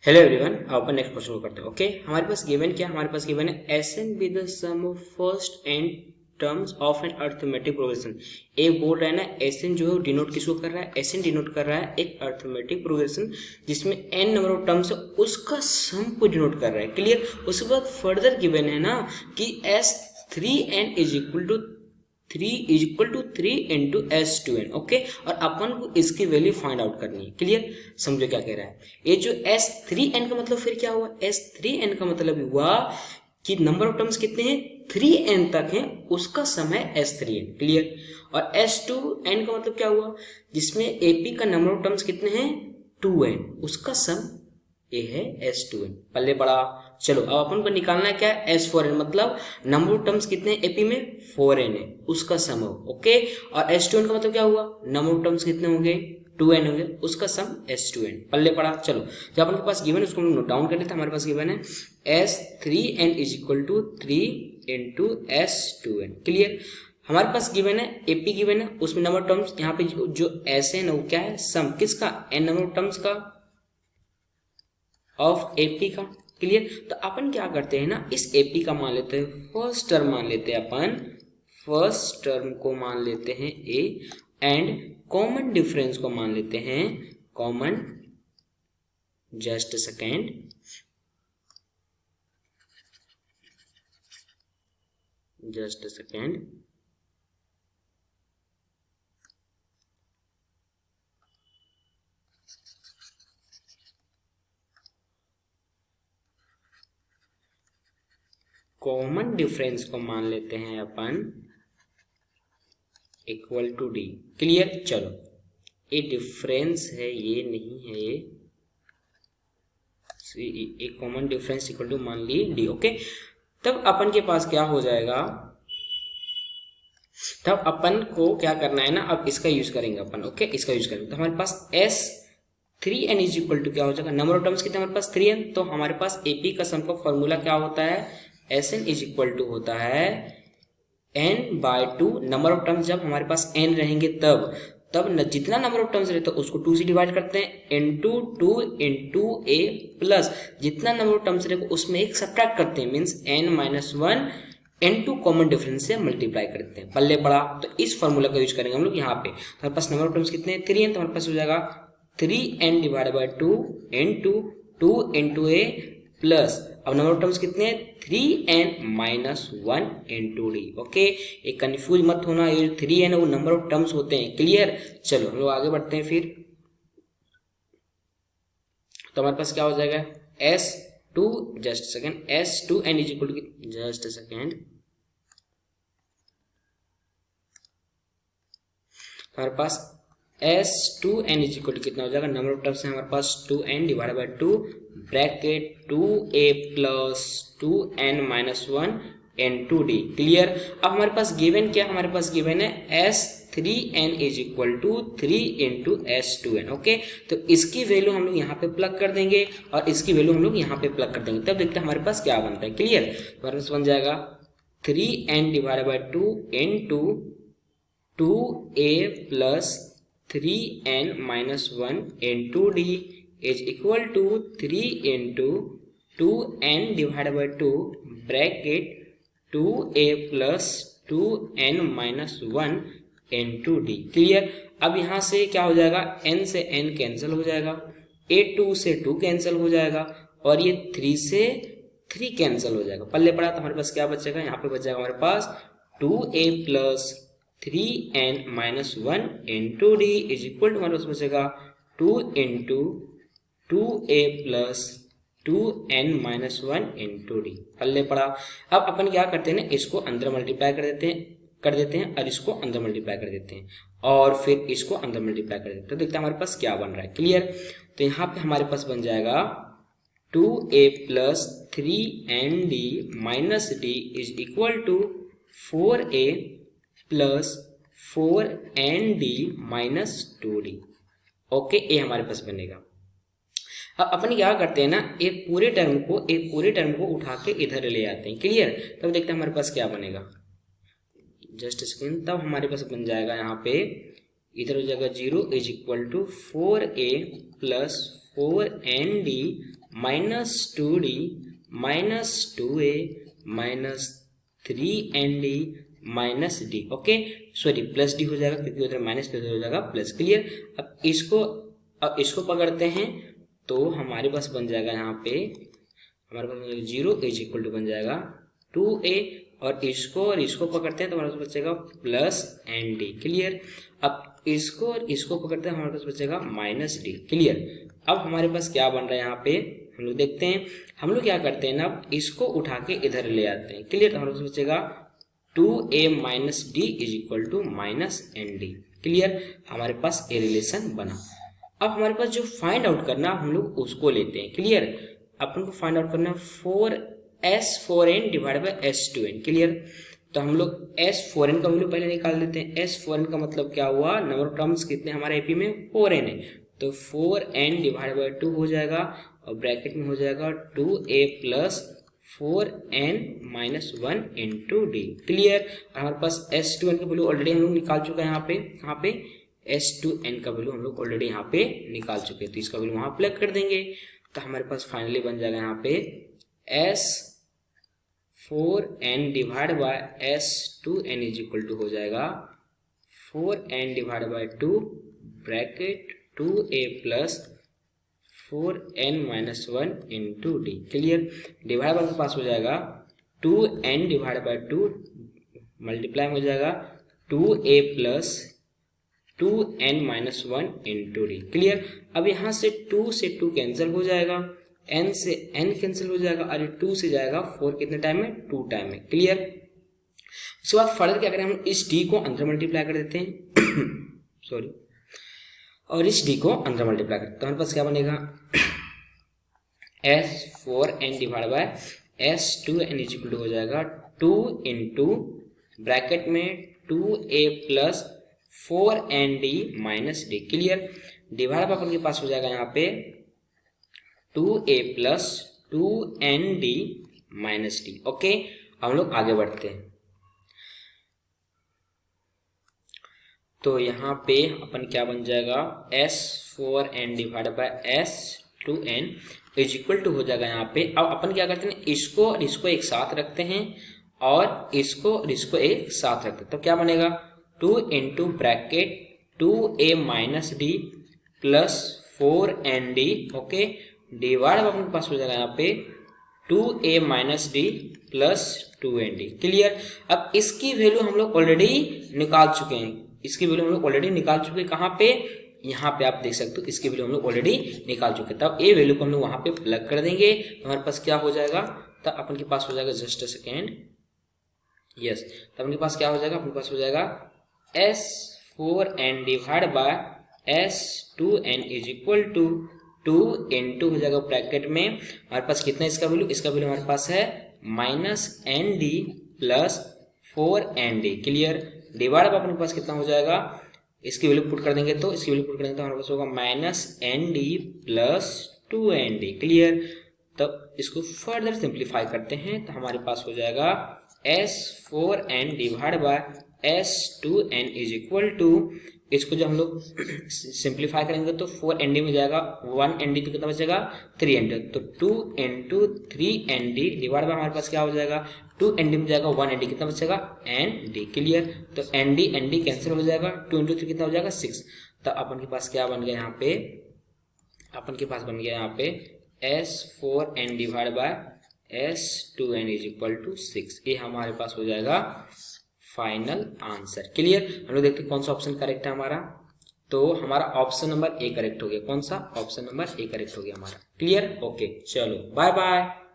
Hello everyone, अपन next question को करते हैं। ओके, हमारे पास गिवन क्या, हमारे पास गिवन है S N be the sum of first N terms of an arithmetic progression. एक बोल रहा है ना, एस एन जो है डिनोट किसको कर रहा है, एस एन डिनोट कर रहा है एक अर्थमेटिक प्रोग्रेशन जिसमें एन नंबर ऑफ टर्म्स है, उसका सम को डिनोट कर रहा है। क्लियर। उसके बाद फर्दर गिवन है ना कि S three N is equal to 3 into S two N. Okay, और अपन को इसकी वैल्यू फाइंड आउट करनी है। क्लियर, समझो क्या कह रहा है। ये जो एस थ्री एन का मतलब फिर क्या हुआ, एस थ्री एन का मतलब हुआ कि नंबर ऑफ टर्म्स कितने हैं, 3n तक हैं, उसका सम है एस थ्री एन। क्लियर। और एस टू एन का मतलब क्या हुआ, जिसमें एपी का नंबर ऑफ टर्म्स कितने हैं 2n, उसका सम ये है एस टू एन। पल्ले पड़ा। चलो अब अपन को निकालना है क्या, एस फोर एन, मतलब नंबर ऑफ टर्म्स कितने हैं एपी में 4n है, उसका सम हो। ओके, और एस टू एन का मतलब क्या हुआ, नंबर ऑफ टर्म्स कितने होंगे 2n होंगे, उसका सम एस टू एन। पल्ले पड़ा। चलो जो अपन के पास गिवन है उसको हम नोट डाउन कर लेते हैं। हमारे पास गिवन है S three N is equal to 3 into S two N. Clear. हमारे पास गिवन है एपी गिवन है, उसमें नंबर ऑफ टर्म्स यहाँ पे जो एस एन है वो क्या है, सम किसका, एन नंबर ऑफ टर्म्स का ऑफ एपी का। क्लियर। तो अपन क्या करते हैं ना, इस एपी का मान लेते हैं फर्स्ट टर्म, मान लेते हैं अपन फर्स्ट टर्म को मान लेते हैं ए, एंड कॉमन डिफरेंस को मान लेते हैं common, just second, just second, common difference को मान लेते हैं अपन इक्वल टू डी। क्लियर। चलो ये डिफरेंस है, ये नहीं है, ये कॉमन डिफरेंस इक्वल टू मान लिए डी। ओके, तब अपन के पास क्या हो जाएगा, तब अपन को क्या करना है ना, अब इसका यूज करेंगे अपन। ओके, इसका यूज करेंगे तो हमारे पास S three N is equal to क्या हो जाएगा, नंबर ऑफ टर्म्स कितने हमारे पास 3n, तो हमारे पास एपी का सम का फॉर्मूला क्या होता है, S N is equal to होता है n by two. Number of terms जब हमारे पास n रहेंगे तब जितना नंबर ऑफ टर्म्स रहता है उसको 2 से डिवाइड करते हैं, इंटू 2 इंटू ए, प्लस जितना नंबर ऑफ टर्म्स रहेगा उसमें एक सब्ट्रैक्ट करते हैं, means n minus one n to common difference से मल्टीप्लाई करते हैं। पल्ले पड़ा। तो इस फॉर्मूला का यूज करेंगे हम लोग यहाँ पे। तो हमारे पास नंबर ऑफ टर्म्स कितने हैं 3n, तो हमारे पास हो जाएगा 3n divide by 2 into 2 into A, plus अब नंबर ऑफ टर्म्स कितने हैं 3n minus one into D. Okay, एक कंफ्यूज मत होना, ये 3n वो नंबर ऑफ टर्म्स होते हैं। क्लियर। चलो हम लोग आगे बढ़ते हैं फिर। तो हमारे पास क्या हो जाएगा S two, just second, S two N is equal to, just second, हमारे पास S two N is equal to कितना हो जाएगा, नंबर ऑफ टर्म्स है हमारे पास 2n divide by 2 bracket 2a plus 2n minus one N two D. Clear. अब हमारे पास गिवन क्या, हमारे पास गिवन है S three N is equal to 3 into S two N. Okay, तो इसकी वैल्यू हम लोग यहाँ पे प्लग कर देंगे और इसकी वैल्यू हम लोग यहाँ पे प्लग कर देंगे, तब देखते हैं हमारे पास क्या बनता है। क्लियर। हमारे पास बन जाएगा 3n divide by 2 into 2a plus 3n minus one into D is equal to 3 into 2n divide by 2 bracket 2a plus 2n minus one into D. Clear. अब यहाँ से क्या हो जाएगा, n से n कैंसिल हो जाएगा, a2 से 2 कैंसिल हो जाएगा, और ये 3 से 3 कैंसिल हो जाएगा। पल्ले पड़ा। तो हमारे पास क्या बचेगा, यहाँ पे बचेगा हमारे पास 2a plus 3n minus one into D is equal to, हमारे पास बचेगा 2 into 2a plus 2n minus one into D. पल्ले पड़ा। अब अपन क्या करते हैं ना, इसको अंदर मल्टीप्लाई कर देते हैं और इसको अंदर मल्टीप्लाई कर देते हैं और फिर इसको अंदर मल्टीप्लाई कर देते हैं, तो देखते हैं हमारे पास क्या बन रहा है। क्लियर। तो यहाँ पे हमारे पास बन जाएगा 2a plus 3nd minus D is equal to 4a plus 4nd minus 2d। Okay, ये हमारे पास बनेगा। अब अपन क्या करते हैं ना, एक पूरे टर्म को उठा के इधर ले आते हैं। क्लियर। तब देखते हैं हमारे पास क्या बनेगा, जस्ट सेकेंड, तब हमारे पास बन जाएगा यहाँ पे इधर हो जाएगा 0 is equal to 4a plus 4nd -2d -2a -3nd -d। Okay, sorry plus D हो जाएगा क्योंकि उधर माइनस पे हो जाएगा प्लस। क्लियर। अब इसको पकड़ते हैं तो हमारे पास बन जाएगा यहाँ पे, हमारे पास 0 इज इक्वल टू बन जाएगा 2a, और इसको पकड़ते हैं तो हमारे पास बचेगा प्लस एन डी। क्लियर। अब इसको पकड़ते हैं हमारे पास बचेगा माइनस डी। क्लियर। अब हमारे पास क्या बन रहा है यहाँ पे हम लोग देखते हैं। हम लोग क्या करते हैं ना, अब इसको उठा के इधर ले आते हैं। क्लियर। तो हमारे पास बचेगा 2a minus D is equal to minus N D. Clear. हमारे पास ए रिलेशन बना। अब हमारे पास जो फाइंड आउट करना हम लोग उसको लेते हैं। क्लियर। अपन को फाइंड आउट करना 4s4n divide by s2n। Clear. तो हम लोग s4n का वैल्यू पहले निकाल देते हैं। s4n का मतलब क्या हुआ, नंबर ऑफ टर्म्स कितने हमारे एपी में 4n है, तो 4n डिवाइड बाय 2 हो जाएगा और ब्रैकेट में हो जाएगा 2a plus 4n minus 1 into D. Clear. हमारे पास s2n का वैल्यू ऑलरेडी हम लोग निकाल चुका है। यहाँ पे s2n का वैल्यू हम लोग ऑलरेडी यहाँ पे निकाल चुके हैं, तो इसका वैल्यू वहां प्लग कर देंगे। तो हमारे पास फाइनली बन जाएगा यहाँ पे s4n divide by s2n is equal to हो जाएगा 4n divide by 2 bracket 2a plus 4n minus 1 into D. Clear. Divide by के पास हो जाएगा 2n डिवाइड बाय 2 मल्टीप्लाई हो जाएगा 2a plus 2n minus 1 into D. Clear. अब यहाँ से 2 से 2 कैंसिल हो जाएगा, n से n कैंसिल हो जाएगा, और 2 से जाएगा 4 कितने टाइम में, 2 टाइम में। क्लियर। उसके बाद फर्दर क्या करें, हम इस d को अंदर मल्टीप्लाई कर देते हैं सॉरी, और इस d को अंदर मल्टीप्लाई करते हैं तो हमारे पास क्या बनेगा s4n divide by s2n is equal to हो जाएगा 2 इंटू ब्रैकेट में 2a plus 4nd minus D. Clear. Divide अपन के पास हो जाएगा यहाँ पे 2a plus 2nd minus D. Okay, हम लोग आगे बढ़ते हैं। तो यहाँ पे अपन क्या बन जाएगा s4n divide by s2n is equal to हो जाएगा यहाँ पे। अब अपन क्या करते हैं, इसको और इसको एक साथ रखते हैं और इसको और इसको एक साथ रखते हैं, तो क्या बनेगा 2 into bracket 2a minus D plus 4nd। Okay, divide अपने पास हो जाएगा यहाँ पे 2a minus D plus 2nd। Clear. अब इसकी वैल्यू हम लोग ऑलरेडी निकाल चुके हैं, इसकी वैल्यू हम लोग ऑलरेडी निकाल चुके हैं। कहाँ पे, यहाँ पे आप देख सकते हो, इसकी वैल्यू हम लोग ऑलरेडी निकाल चुके हैं। तब ए वैल्यू को हम लोग वहां पे प्लग कर देंगे, हमारे पास क्या हो जाएगा, तब अपन के पास हो जाएगा जस्ट अ सेकेंड, यस, तब अपने पास क्या हो जाएगा, अपने पास हो जाएगा s4n divide by s2n is equal to 2 into हो जाएगा ब्रैकेट में हमारे पास कितना इसका वैल्यू, इसका वैल्यू हमारे पास है -nd plus 4nd। Clear. Divide bye अपने पास कितना हो जाएगा, इसकी वैल्यू पुट कर देंगे तो इसकी वैल्यू पुट करेंगे तो हमारे पास होगा -nd प्लस 2nd। क्लियर। तब इसको फर्दर सिंप्लीफाई करते हैं तो हमारे पास हो जाएगा s4n divide by s2n is equal to, इसको जब हम लोग सिंप्लीफाई करेंगे तो 4nd में जाएगा 1nd, तो कितना बचेगा 3nd, तो 2 इंटू 3nd डिवाइड बाय हमारे पास क्या हो जाएगा 2nd में जाएगा 1nd, कितना बचेगा nd। क्लियर। तो nd कैंसिल हो जाएगा, 2 इंटू 3 कितना हो जाएगा 6। तो अपन के पास क्या बन गया यहाँ पे, अपन के पास बन गया यहाँ पे s4n divide by s2n is equal to 6। ये हमारे पास हो जाएगा फाइनल आंसर। क्लियर। हम लोग देखते हैं कौन सा ऑप्शन करेक्ट है हमारा, तो हमारा ऑप्शन नंबर ए करेक्ट हो गया। कौन सा, ऑप्शन नंबर ए करेक्ट हो गया हमारा। क्लियर। ओके, चलो बाय बाय।